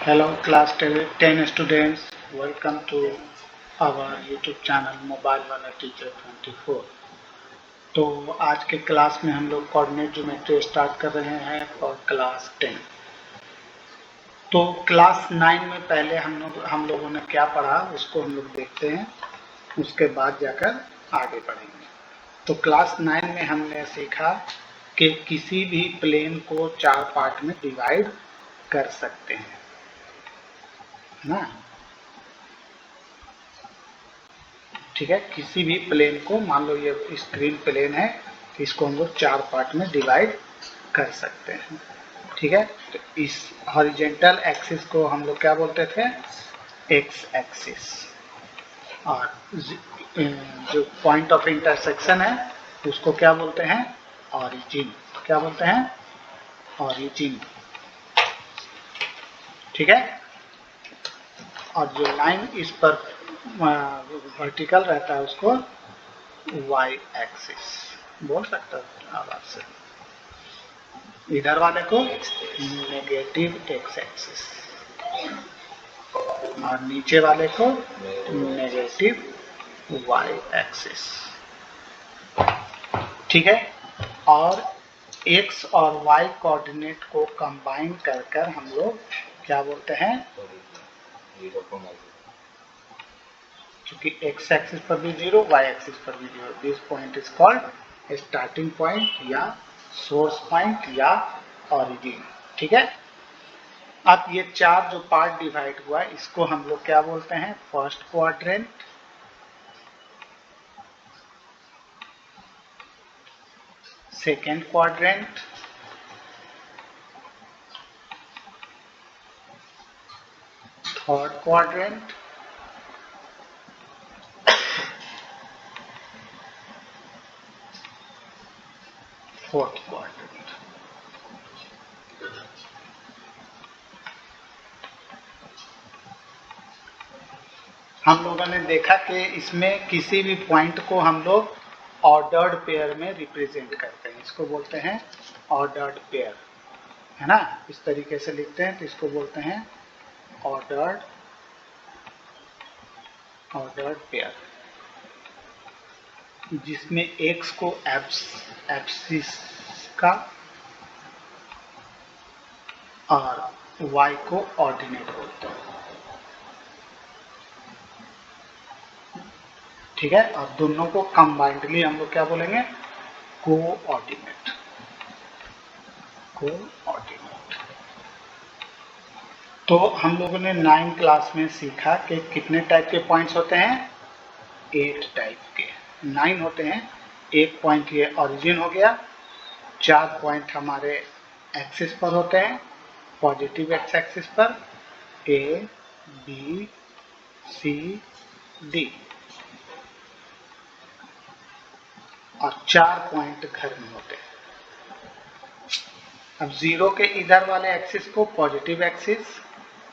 Hello class 10 students, welcome to our YouTube channel mobile वाला teacher 24। तो आज के क्लास में हम लोग कोऑर्डिनेट ज्योमेट्री स्टार्ट कर रहे हैं फॉर क्लास 10। तो क्लास 9 में पहले हम लोगों ने क्या पढ़ा उसको हम लोग देखते हैं, उसके बाद जाकर आगे बढ़ेंगे। तो क्लास 9 में हमने सीखा कि किसी भी प्लेन को 4 पार्ट में डिवाइड कर सकते हैं ना। ठीक है, किसी भी प्लेन को, मान लो ये स्क्रीन प्लेन है, तो इसको हम लोग 4 पार्ट में डिवाइड कर सकते हैं। ठीक है, तो इस हॉरिजेंटल एक्सिस को हम लोग क्या बोलते थे, एक्स एक्सिस, और जो पॉइंट ऑफ इंटरसेक्शन है उसको क्या बोलते हैं, ऑरिजिन। क्या बोलते हैं, ऑरिजिन। ठीक है, और जो लाइन इस पर वर्टिकल रहता है उसको वाई एक्सिस बोल सकते हो आवाज से। इधर वाले को नेगेटिव एक्स एक्सिस और नीचे वाले को नेगेटिव वाई एक्सिस। ठीक है, और एक्स और वाई कोऑर्डिनेट को कंबाइन कर हम लोग क्या बोलते हैं, क्योंकि एक्स एक्सिस पर भी 0, वाई एक्सिस पर भी 0, this point is called starting point या सोर्स पॉइंट या ऑरिजिन। ठीक है, अब ये 4 जो पार्ट डिवाइड हुआ इसको हम लोग क्या बोलते हैं, first quadrant, second quadrant, third quadrant, fourth quadrant. हम लोगों ने देखा कि इसमें किसी भी पॉइंट को हम लोग ऑर्डर्ड पेयर में रिप्रेजेंट करते हैं, इसको बोलते हैं ऑर्डर्ड पेयर, है ना। इस तरीके से लिखते हैं तो इसको बोलते हैं ऑर्डर्ड पेयर, जिसमें एक्स को एब्सिस का और वाई को ऑर्डिनेट बोलते हैं। ठीक है, और दोनों को कंबाइंडली हम लोग क्या बोलेंगे, कोऑर्डिनेट। तो हम लोगों ने 9 क्लास में सीखा कि कितने टाइप के पॉइंट्स होते हैं, 8 टाइप के, 9 होते हैं। एक पॉइंट ये ऑरिजिन हो गया, 4 पॉइंट हमारे एक्सिस पर होते हैं, पॉजिटिव एक्स एक्सिस पर, ए बी सी डी, और 4 पॉइंट घर में होते हैं। अब 0 के इधर वाले एक्सिस को पॉजिटिव एक्सिस,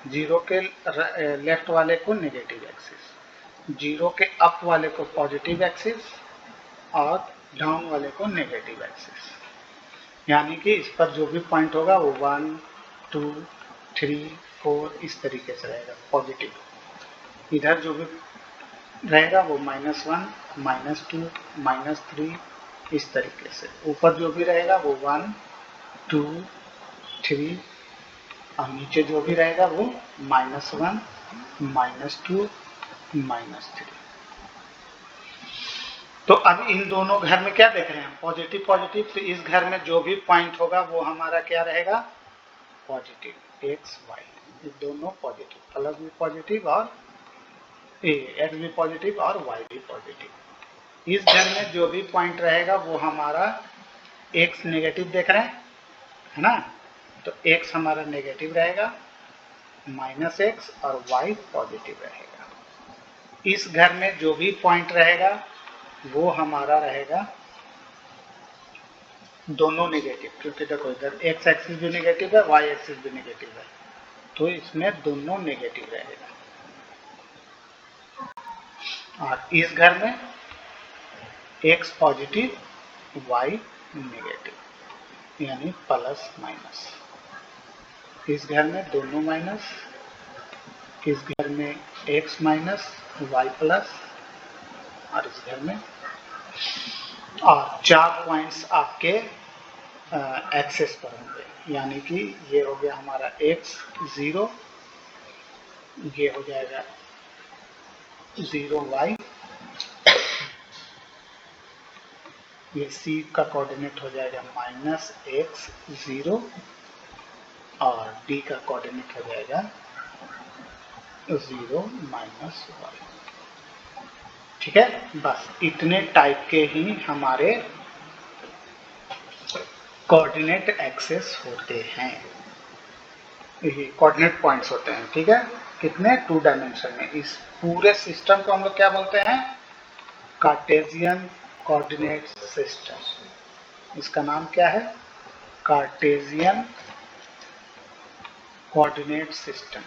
0 के लेफ्ट वाले को नेगेटिव एक्सिस, 0 के अप वाले को पॉजिटिव एक्सिस और डाउन वाले को नेगेटिव एक्सिस। यानी कि इस पर जो भी पॉइंट होगा वो 1 2 3 4 इस तरीके से रहेगा पॉजिटिव। इधर जो भी रहेगा वो -1 -2 -3 इस तरीके से। ऊपर जो भी रहेगा वो 1 2 3 और नीचे जो भी रहेगा वो -1 -2 -3। तो अब इन दोनों घर में क्या देख रहे हैं, पॉजिटिव पॉजिटिव, तो इस घर में जो भी पॉइंट होगा वो हमारा क्या रहेगा, पॉजिटिव, एक्स वाई, ये दोनों पॉजिटिव, प्लस भी पॉजिटिव और एक्स भी पॉजिटिव और वाई भी पॉजिटिव। इस घर में जो भी पॉइंट रहेगा वो हमारा एक्स नेगेटिव देख रहे हैं, है ना, तो एक्स हमारा नेगेटिव रहेगा, -x और वाई पॉजिटिव रहेगा। इस घर में जो भी पॉइंट रहेगा वो हमारा रहेगा दोनों नेगेटिव, क्योंकि देखो इधर एक्स एक्सिस भी नेगेटिव है, वाई एक्सिस भी नेगेटिव है, तो इसमें दोनों नेगेटिव रहेगा। और इस घर में एक्स पॉजिटिव वाई नेगेटिव, यानी प्लस माइनस। इस घर में दोनों माइनस, इस घर में x माइनस वाई प्लस, और इस घर में, और 4 पॉइंट्स आपके एक्सेस पर होंगे, यानी कि ये हो गया हमारा x 0, ये हो जाएगा 0y, ये c का कोऑर्डिनेट हो जाएगा -x 0, और d का कोऑर्डिनेट हो जाएगा 0 -y। ठीक है, बस इतने टाइप के ही हमारे कोऑर्डिनेट एक्सेस होते हैं, ये कोऑर्डिनेट पॉइंट्स होते हैं। ठीक है, कितने 2 डायमेंशन में। इस पूरे सिस्टम को हम लोग क्या बोलते हैं? Cartesian coordinate system. इसका नाम क्या है? Cartesian coordinate system,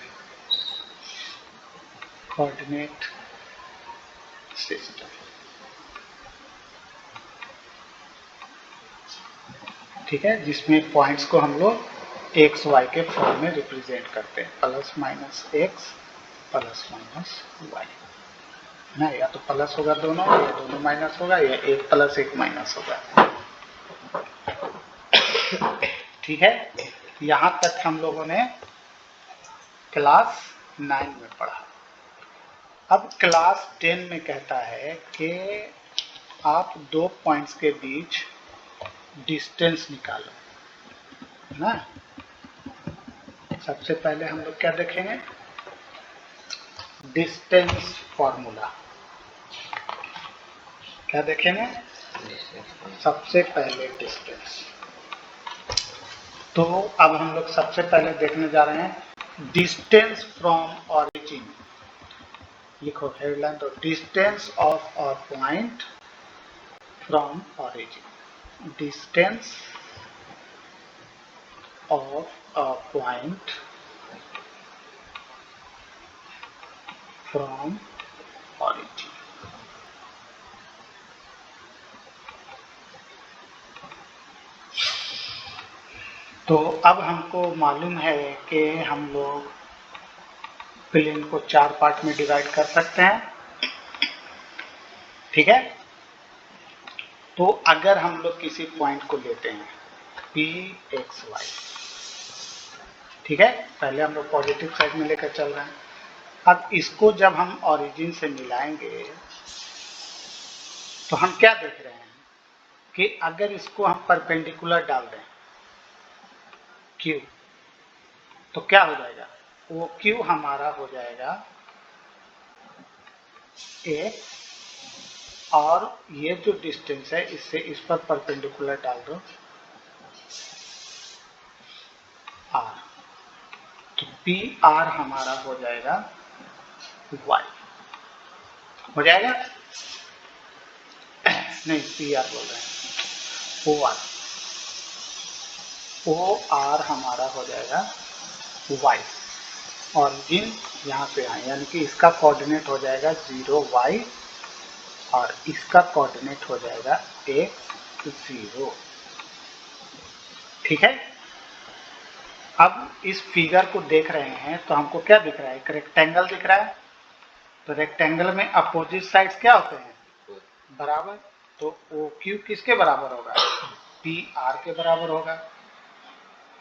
coordinate system. ठीक है, जिसमें पॉइंट्स को हम लोग एक्स वाई के फॉर्म में रिप्रेजेंट करते हैं, plus minus X plus minus Y ना, या तो प्लस होगा दोनों, या दोनों माइनस होगा, या एक प्लस एक माइनस होगा। ठीक है, यहां तक हम लोगों ने क्लास 9 में पढ़ा। अब क्लास 10 में कहता है कि आप 2 पॉइंट्स के बीच डिस्टेंस निकालो ना। सबसे पहले हम लोग क्या देखेंगे? Distance formula. क्या देखेंगे? सबसे पहले डिस्टेंस। तो अब हम लोग सबसे पहले देखने जा रहे हैं डिस्टेंस फ्रॉम ऑरिजिन। लिखो हेडलाइन, तो distance of a point from origin. Distance of a point from origin. तो अब हमको मालूम है कि हम लोग प्लेन को 4 पार्ट में डिवाइड कर सकते हैं। ठीक है, तो अगर हम लोग किसी पॉइंट को लेते हैं पी एक्स वाई, ठीक है, पहले हम लोग पॉजिटिव साइड में लेकर चल रहे हैं। अब इसको जब हम ओरिजिन से मिलाएंगे तो हम क्या देख रहे हैं कि अगर इसको हम परपेंडिकुलर डाल दें क्यू, तो क्या हो जाएगा? वो क्यू हमारा हो जाएगा ए, और ये जो डिस्टेंस है इससे इस पर परपेंडिकुलर डाल दो आर, तो पी आर हमारा हो जाएगा वाई। हो जाएगा? नहीं, पी आर बोल रहे हैं, ओ आर। ओ आर हमारा हो जाएगा वाई। ऑरिजिन यहाँ पे आए, यानी कि इसका कोऑर्डिनेट हो जाएगा 0y, और इसका कोऑर्डिनेट हो जाएगा x 0। ठीक है, अब इस फिगर को देख रहे हैं तो हमको क्या दिख रहा है? एक रेक्टेंगल दिख रहा है। तो रेक्टेंगल में अपोजिट साइड्स क्या होते हैं? बराबर। तो ओ क्यू किसके बराबर होगा? पी आर के बराबर होगा,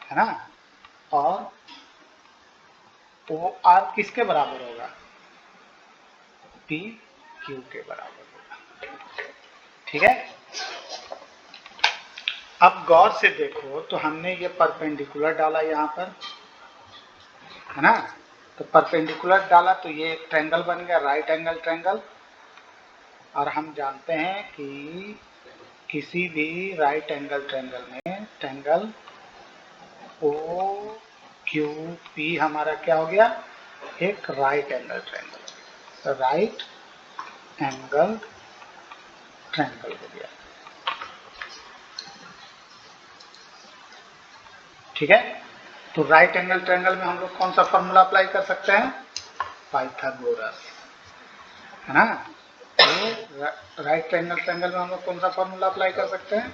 है ना। और ओ आर किसके बराबर होगा? पी क्यू के बराबर होगा। ठीक है, अब गौर से देखो तो हमने ये परपेंडिकुलर डाला यहाँ पर, है ना। तो परपेंडिकुलर डाला तो ये एक ट्रायंगल बन गया, राइट एंगल ट्रायंगल। और हम जानते हैं कि किसी भी राइट एंगल ट्रायंगल में ट्रायंगल ओ क्यू पी हमारा क्या हो गया? एक right angle triangle, right angle triangle हो गया। ठीक है, तो राइट एंगल ट्रायंगल में हम लोग कौन सा फॉर्मूला अप्लाई कर सकते हैं? पाइथागोरस, है ना। तो राइट एंगल ट्रायंगल में हम लोग कौन सा फॉर्मूला अप्लाई कर सकते हैं?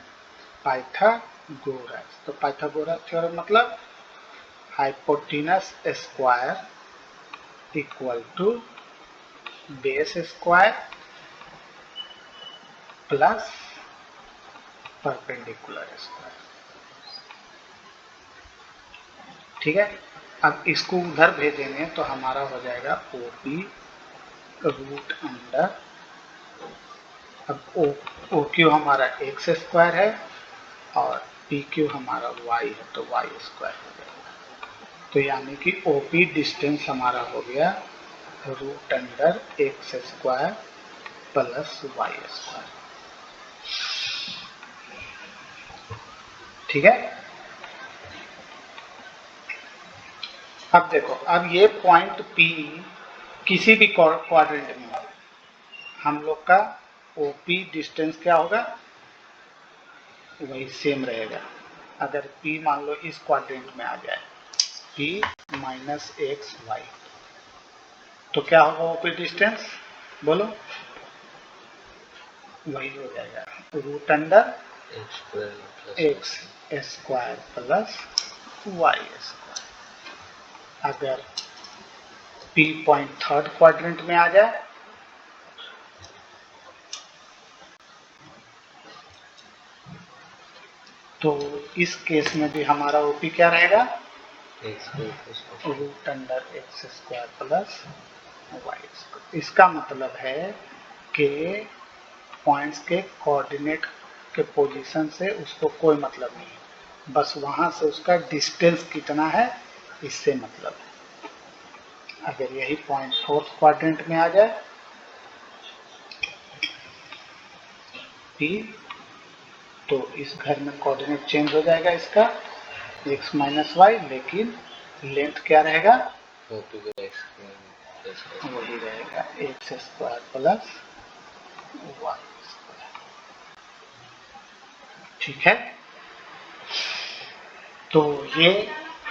पाइथागोरस। तो पाइथागोरस थ्योरम मतलब hypotenuse square equal to base square plus perpendicular square. ठीक है, अब इसको उधर भेजेंगे तो हमारा हो जाएगा OP रूट अंडर, अब OQ हमारा एक्स स्क्वायर है और PQ हमारा y है तो y स्क्वायर हो जाएगा। तो यानी कि OP डिस्टेंस हमारा हो गया root under X square plus y square. ठीक है, अब देखो, अब ये पॉइंट P किसी भी क्वाड्रेंट में हम लोग का OP डिस्टेंस क्या होगा, वही सेम रहेगा। अगर P मान लो इस क्वाड्रेंट में आ जाए P माइनस एक्स वाई, तो क्या होगा OP डिस्टेंस, बोलो, वही हो जाएगा root under X square plus Y square. अगर P पॉइंट थर्ड क्वाड्रेंट में आ जाए तो इस केस में भी हमारा OP क्या रहेगा, root under X square plus Y square. इसका मतलब है कि पॉइंट्स के कोऑर्डिनेट के पोजीशन से उसको कोई मतलब नहीं है, बस वहां से उसका डिस्टेंस कितना है इससे मतलब है। अगर यही पॉइंट फोर्थ क्वाड्रेंट में आ जाए P, तो इस घर में कोऑर्डिनेट चेंज हो जाएगा इसका x माइनस वाई, लेकिन लेंथ क्या रहेगा, वही रहेगा X square plus Y square. ठीक है, तो ये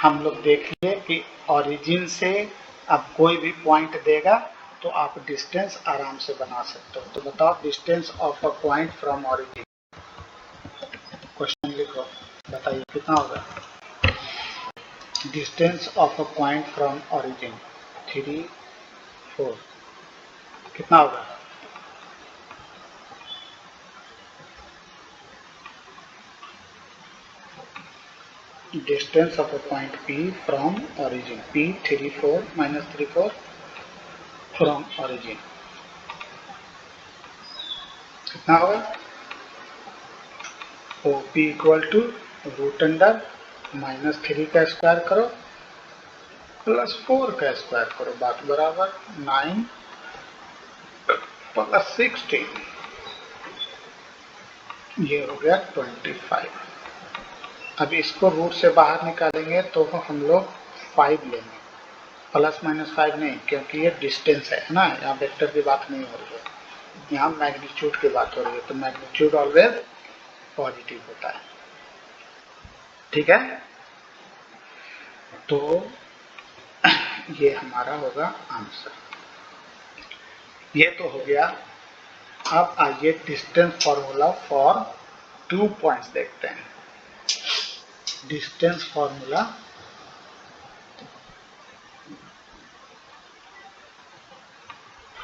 हम लोग देखिए कि ओरिजिन से अब कोई भी पॉइंट देगा तो आप डिस्टेंस आराम से बना सकते हो। तो बताओ distance of a point from origin, question लिखो, बताइए कितना होगा। Distance of a point from origin 3, 4, कितना होगा, distance of a point P from origin, P 3, 4 minus 3, 4 from origin, कितना होगा, OP equal to root under minus 3 का स्क्वायर करो प्लस 4 का स्क्वायर करो, बात बराबर 9 प्लस 16, ये हो गया 25। अब इसको रूट से बाहर निकालेंगे तो हम लोग 5 लेंगे, प्लस माइनस 5 नहीं, क्योंकि ये डिस्टेंस है ना, यहाँ वेक्टर की बात नहीं हो रही है, यहाँ मैग्नीट्यूड की बात हो रही है, तो मैग्नीट्यूड ऑलवेज पॉजिटिव होता है। ठीक है, तो ये हमारा होगा आंसर। ये तो हो गया। अब आइए डिस्टेंस फॉर्मूला फॉर 2 पॉइंट्स देखते हैं। Distance formula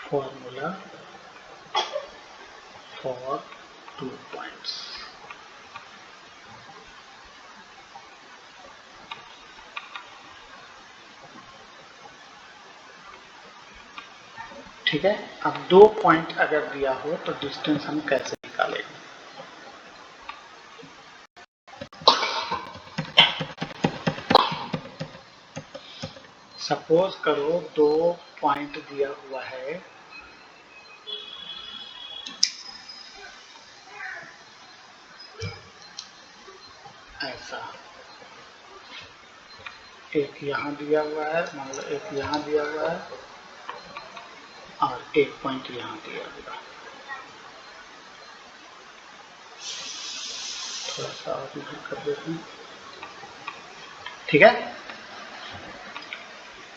for 2 points. ठीक है, अब 2 पॉइंट अगर दिया हो तो डिस्टेंस हम कैसे निकालेंगे। सपोज करो 2 पॉइंट दिया हुआ है, ऐसा, एक यहाँ दिया हुआ है, मान लो एक यहाँ दिया हुआ है और एक पॉइंट यहाँ दिया हुआ है। थोड़ा सा और इधर कर देते हैं। ठीक है,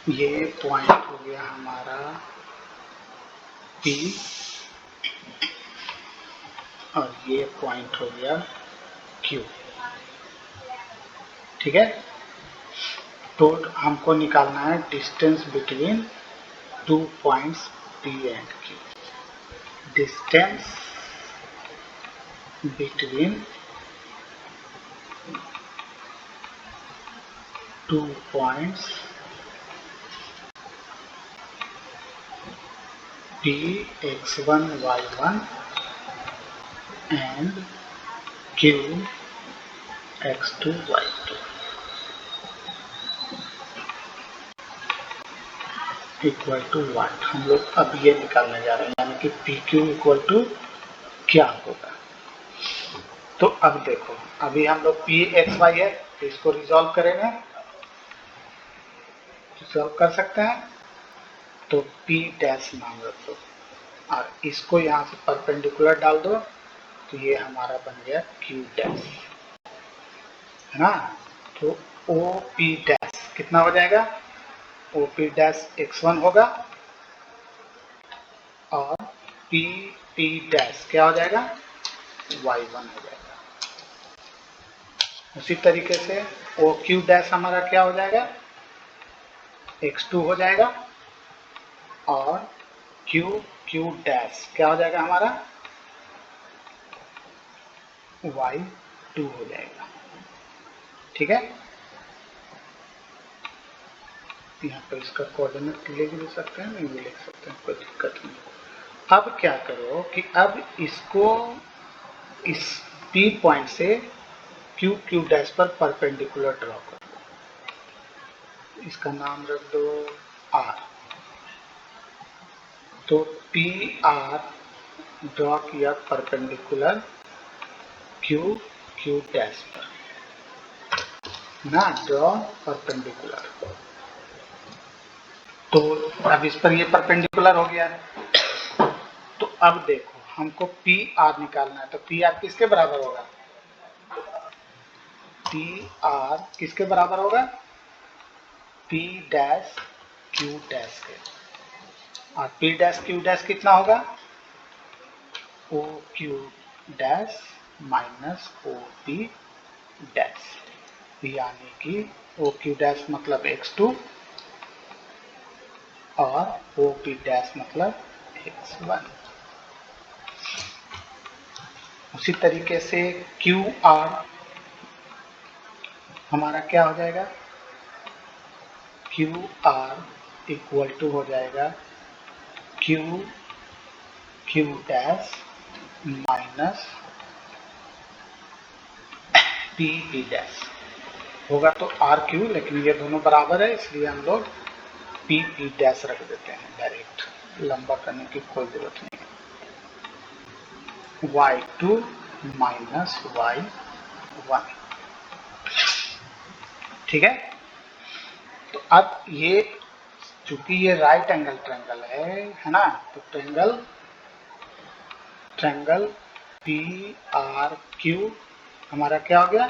ये पॉइंट हो गया हमारा P और ये पॉइंट हो गया Q। ठीक है, तो हमको निकालना है distance between 2 points P and Q। Distance between 2 points P x1 y1 and Q x2 y2 equal to 1। हम लोग अब ये निकालने जा रहे हैं, यानी कि पी क्यू इक्वल टू क्या होगा। तो अब देखो, अभी हम लोग पी एक्स वाई है, तो इसको रिजॉल्व करेंगे, रिजॉल्व कर सकते हैं। तो पी डैश नाम रख दो और इसको यहाँ से परपेंडिकुलर डाल दो, तो ये हमारा बन गया क्यू डैश, है ना। तो ओ पी डैश कितना हो जाएगा, ओ पी डैश x1 होगा और पी पी डैश क्या हो जाएगा, y1 हो जाएगा। उसी तरीके से ओ क्यू डैश हमारा क्या हो जाएगा, x2 हो जाएगा और क्यू क्यू डैश क्या हो जाएगा हमारा, y2 हो जाएगा। ठीक है, यहाँ पर इसका कोऑर्डिनेट लिख भी सकते हैं, नहीं भी लिख सकते हैं, कोई दिक्कत नहीं। अब क्या करो कि अब इसको इस P पॉइंट से क्यू क्यू डैश पर परपेंडिकुलर ड्रॉ कर दो, इसका नाम रख दो R। तो पी आर ड्रॉ किया परपेंडिकुलर क्यू क्यू डैश पर ना, ड्रॉ परपेंडिकुलर। तो अब इस पर ये परपेंडिकुलर हो गया है। तो अब देखो हमको पी आर निकालना है, तो पी आर किसके बराबर होगा, पी आर किसके बराबर होगा, पी डैश क्यू डैश के। और पी डैश क्यू डैश कितना होगा, O Q dash minus O P dash, यानी कि ओ क्यू डैश मतलब x2 और ओ पी डैश मतलब x1। उसी तरीके से क्यू आर हमारा क्या हो जाएगा, क्यू आर इक्वल टू हो जाएगा Q Q dash minus P P dash होगा, तो आर क्यू, लेकिन ये दोनों बराबर है इसलिए हम लोग पी पी डैश रख देते हैं डायरेक्ट, लंबा करने की कोई जरूरत नहीं है। y2 माइनस y1, ठीक है। तो अब ये चूंकि ये राइट एंगल ट्रायंगल है ना, तो ट्रायंगल पी आर क्यू हमारा क्या हो गया,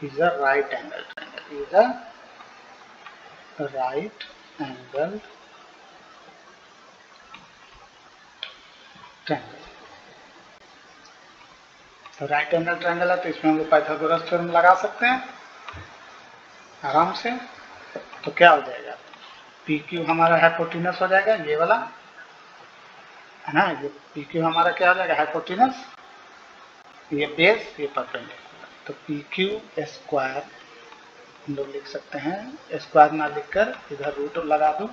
is a right angle triangle, is a right angle triangle. तो राइट एंगल ट्रायंगल है, तो इसमें हम लोग पाइथागोरस थ्योरम लगा सकते हैं आराम से। तो क्या हो जाएगा, पी क्यू हमारा हाइपोटेनस हो जाएगा, ये वाला है ना, ये पी क्यू हमारा क्या हो जाएगा, हाइपोटेनस, ये बेस, ये परपेंडिकुलर। तो पी क्यू स्क्वायर हम लोग लिख सकते हैं, स्क्वायर ना लिखकर इधर रूट लगा दो,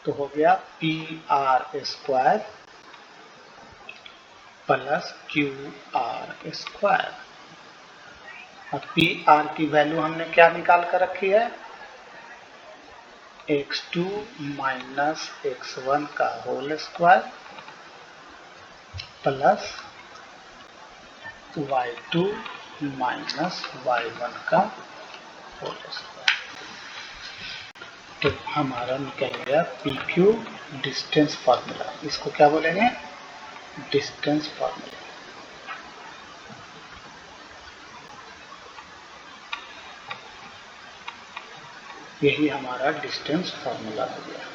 तो हो गया P R square plus Q R square. और पी आर की वैल्यू हमने क्या निकाल कर रखी है, x2 माइनस x1 का whole square plus y2 minus y1 का होल स्क्वायर। तो हमारा निकल गया पी क्यू डिस्टेंस फार्मूला, इसको क्या बोलेंगे, डिस्टेंस फार्मूला। यही हमारा डिस्टेंस फार्मूला हो गया,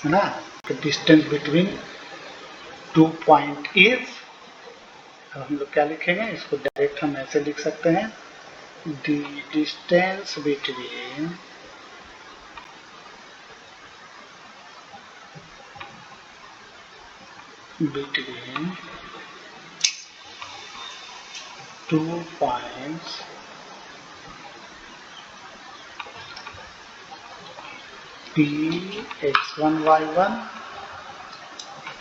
है ना। तो डिस्टेंस बिटवीन 2 पॉइंट इज अब हम लोग क्या लिखेंगे, इसको डायरेक्ट हम ऐसे लिख सकते हैं, the distance between two points P x1 y1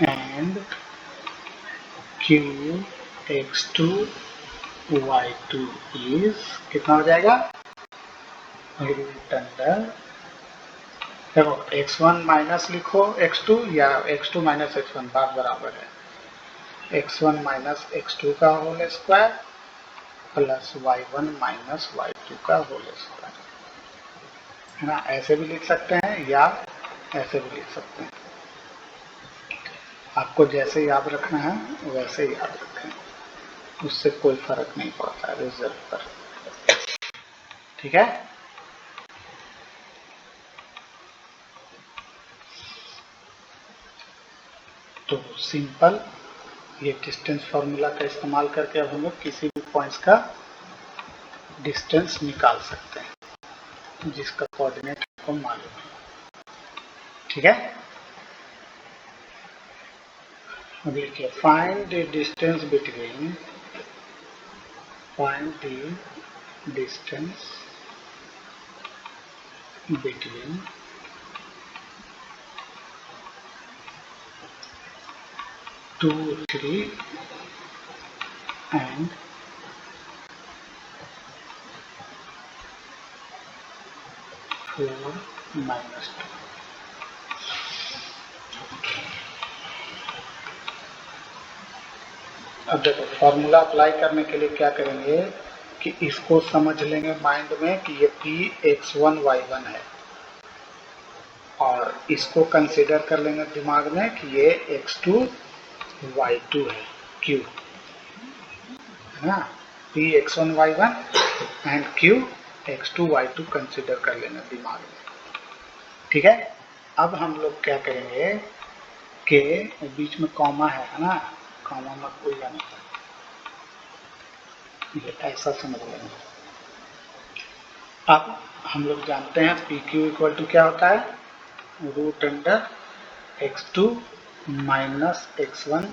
and Q x2 y2 is कितना हो जाएगा, रूट अंडर, देखो x1 माइनस लिखो x2 या x2 माइनस x1 बात बराबर है, x1 माइनस x2 का whole square plus y1 minus y2 का होल स्क्वायर, है ना। ऐसे भी लिख सकते हैं या ऐसे भी लिख सकते हैं, आपको जैसे याद रखना है वैसे याद रखें, उससे कोई फर्क नहीं पड़ता है रिजल्ट पर, ठीक है। तो सिंपल ये डिस्टेंस फार्मूला का इस्तेमाल करके अब हम लोग किसी भी पॉइंट्स का डिस्टेंस निकाल सकते हैं जिसका कोऑर्डिनेट को मालूम है, ठीक है। अब लिखिए find the distance between, find the distance between 2, 3 and 4, -2। अब देखो फॉर्मूला अप्लाई करने के लिए क्या करेंगे कि इसको समझ लेंगे माइंड में कि ये P x1 y1 है, और इसको कंसीडर कर लेंगे दिमाग में कि ये x2 y2 है, Q, है ना। P x1 y1 and Q x2 y2 consider कर लेना दिमाग में, ठीक है। अब हम लोग क्या करेंगे कि बीच में कॉमा है ना, कॉमा मत भूल जाना, ये ऐसा समझ लेंगे। अब हम लोग जानते हैं पी क्यू इक्वल टू क्या होता है, root under x2 minus x1,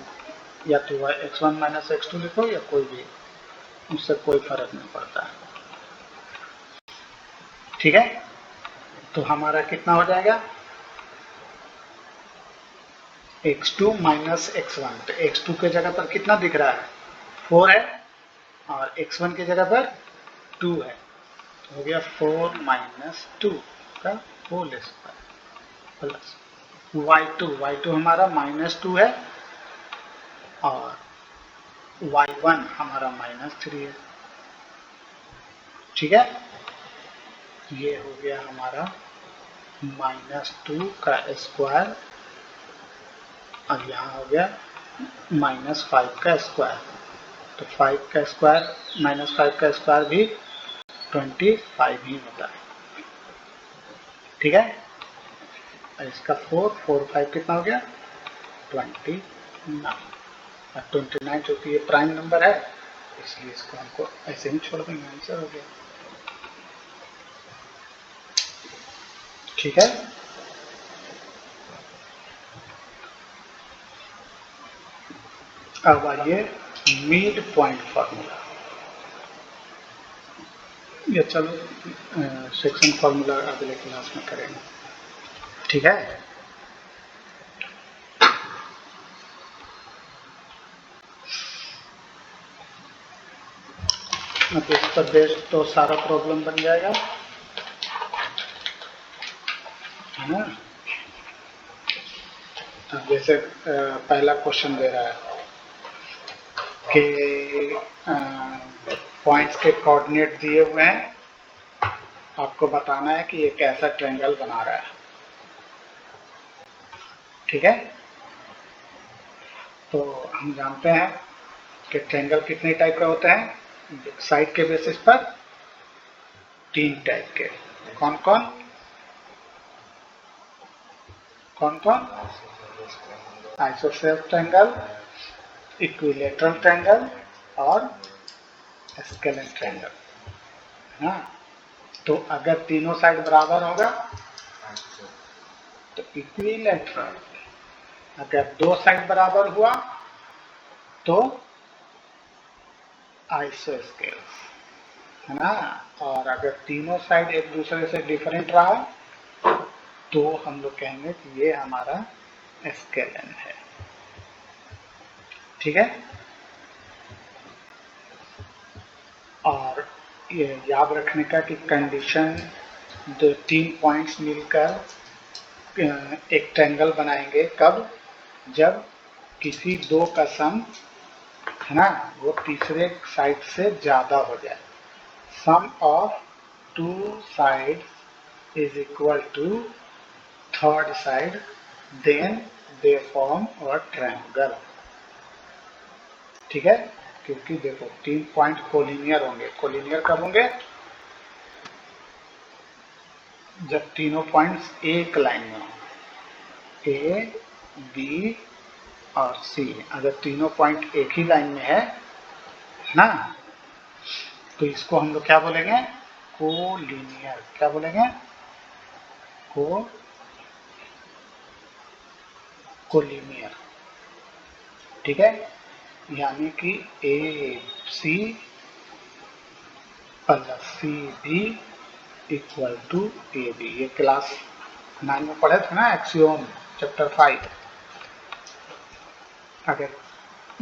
या तो x1 माइनस x2 लिखो या कोई भी, उससे कोई फर्क नहीं पड़ता है, ठीक है। तो हमारा कितना हो जाएगा, x2 माइनस x1, तो x2 के जगह पर कितना दिख रहा है, 4 है, और x1 की जगह पर 2 है, तो हो गया 4 माइनस 2 का होल स्क्वायर प्लस y2 हमारा -2 है, और y1 हमारा -3 है, ठीक है। ये हो गया हमारा -2 का स्क्वायर, और यहाँ हो गया -5 का स्क्वायर, तो 5 का स्क्वायर -5 का स्क्वायर भी 25 ही होता है, ठीक है। इसका 4 5 कितना हो गया, 29, और 29 जो कि ये प्राइम नंबर है इसलिए इसको हमको ऐसे ही छोड़ देंगे, आंसर हो गया, ठीक है। अब आइए मिड पॉइंट फार्मूला, ये चलो सेक्शन फार्मूला अगले क्लास में करेंगे, ठीक है। अब इस पर बेस्ड तो सारा प्रॉब्लम बन जाएगा, है ना। अब जैसे पहला क्वेश्चन दे रहा है कि पॉइंट्स के कोऑर्डिनेट दिए हुए हैं, आपको बताना है कि ये कैसा ट्रायंगल बना रहा है, ठीक है। तो हम जानते हैं कि ट्रायंगल कितने टाइप का होता है, साइड के बेसिस पर 3 टाइप के, कौन कौन, आइसोसेलेस ट्रायंगल, इक्विलैटरल ट्रायंगल और स्केलेन ट्रायंगल, है ना। तो अगर तीनों साइड बराबर होगा तो इक्विलैटरल, अगर दो साइड बराबर हुआ तो आइसोस्केल्स, है ना। और अगर तीनों साइड एक दूसरे से डिफरेंट रहा तो हम लोग कहेंगे कि ये हमारा स्केलेन है, ठीक है। और ये याद रखने का कि कंडीशन दो तीन पॉइंट्स मिलकर एक ट्रायंगल बनाएंगे कब, जब किसी दो का सम, है ना, वो तीसरे साइड से ज्यादा हो जाए। Sum of two side is equal to third side, then they form a triangle, ठीक है। क्योंकि देखो 3 पॉइंट कोलिनियर होंगे। कोलिनियर कब होंगे? जब तीनों पॉइंट्स एक लाइन में हो, ए बी और सी। अगर तीनों पॉइंट एक ही लाइन में है ना, तो इसको हम लोग क्या बोलेंगे? कोलिनियर। क्या बोलेंगे? कोलिनियर, ठीक है। यानी कि A C plus C B equal to A B. ये क्लास 9 में पढ़े थे ना, एक्सियोम चैप्टर 5। अगर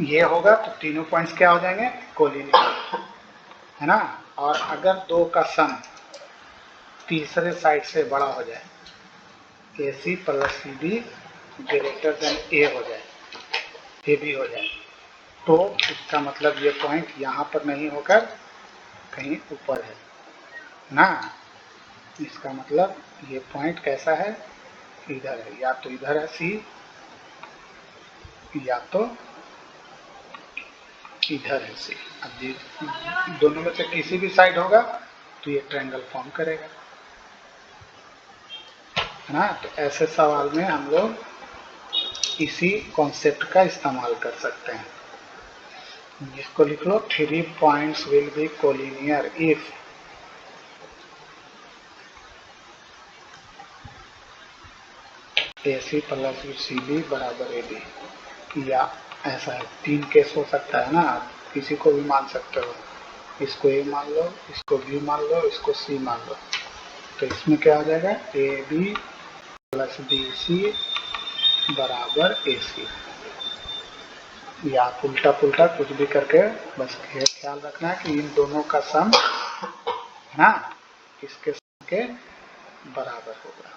ये होगा तो तीनों पॉइंट्स क्या हो जाएंगे? कोलिनियर, है ना। और अगर दो का सम तीसरे साइड से बड़ा हो जाए, A C plus C B greater than A हो जाए, ए बी हो जाए, तो इसका मतलब ये पॉइंट यहाँ पर नहीं होकर कहीं ऊपर है ना। इसका मतलब ये पॉइंट कैसा है? इधर है, या तो इधर है सी, या तो इधर है सी। अब ये दोनों में से किसी भी साइड होगा तो ये ट्रायंगल फॉर्म करेगा, है ना। तो ऐसे सवाल में हम लोग इसी कॉन्सेप्ट का इस्तेमाल कर सकते हैं। इसको लिख लो, 3 points will be collinear if A C plus C B बराबर ए बी। या ऐसा है, 3 केस हो सकता है ना, किसी को भी मान सकते हो। इसको ए मान लो, इसको बी मान लो, इसको सी मान लो। तो इसमें क्या हो जाएगा? A B plus B C बराबर ए सी। या उल्टा पुल्टा कुछ भी करके बस ख्याल रखना है कि इन दोनों का सम, है ना, इसके सम के बराबर होगा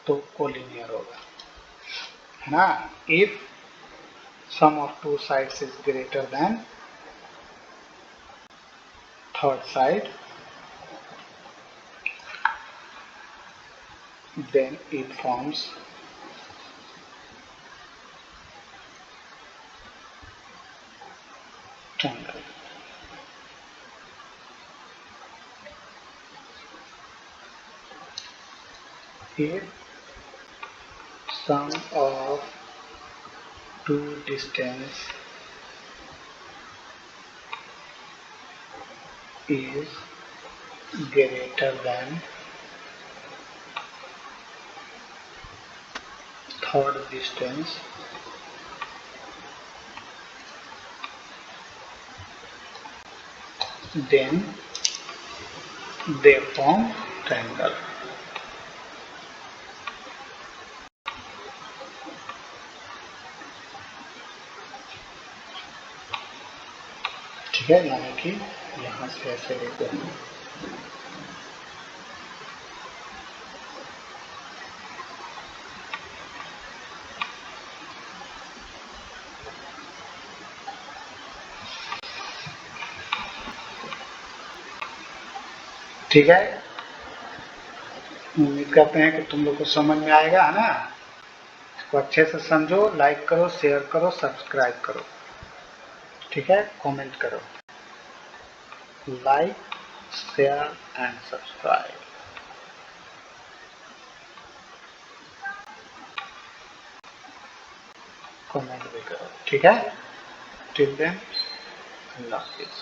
तो कोलिनियर होगा, है ना। If sum of two sides is greater than third side, then it forms triangle. If sum of two distance is greater than third distance, then they form triangle. ठीक है, यानी कि यहाँ से ऐसे लेते हैं। ठीक है, उम्मीद करते हैं कि तुम लोग को समझ में आएगा, है ना। इसको अच्छे से समझो, लाइक करो, शेयर करो, सब्सक्राइब करो, ठीक है। कमेंट करो, like share and subscribe, comment भी करो, ठीक है। टिल देन अल्लाह हाफिज़।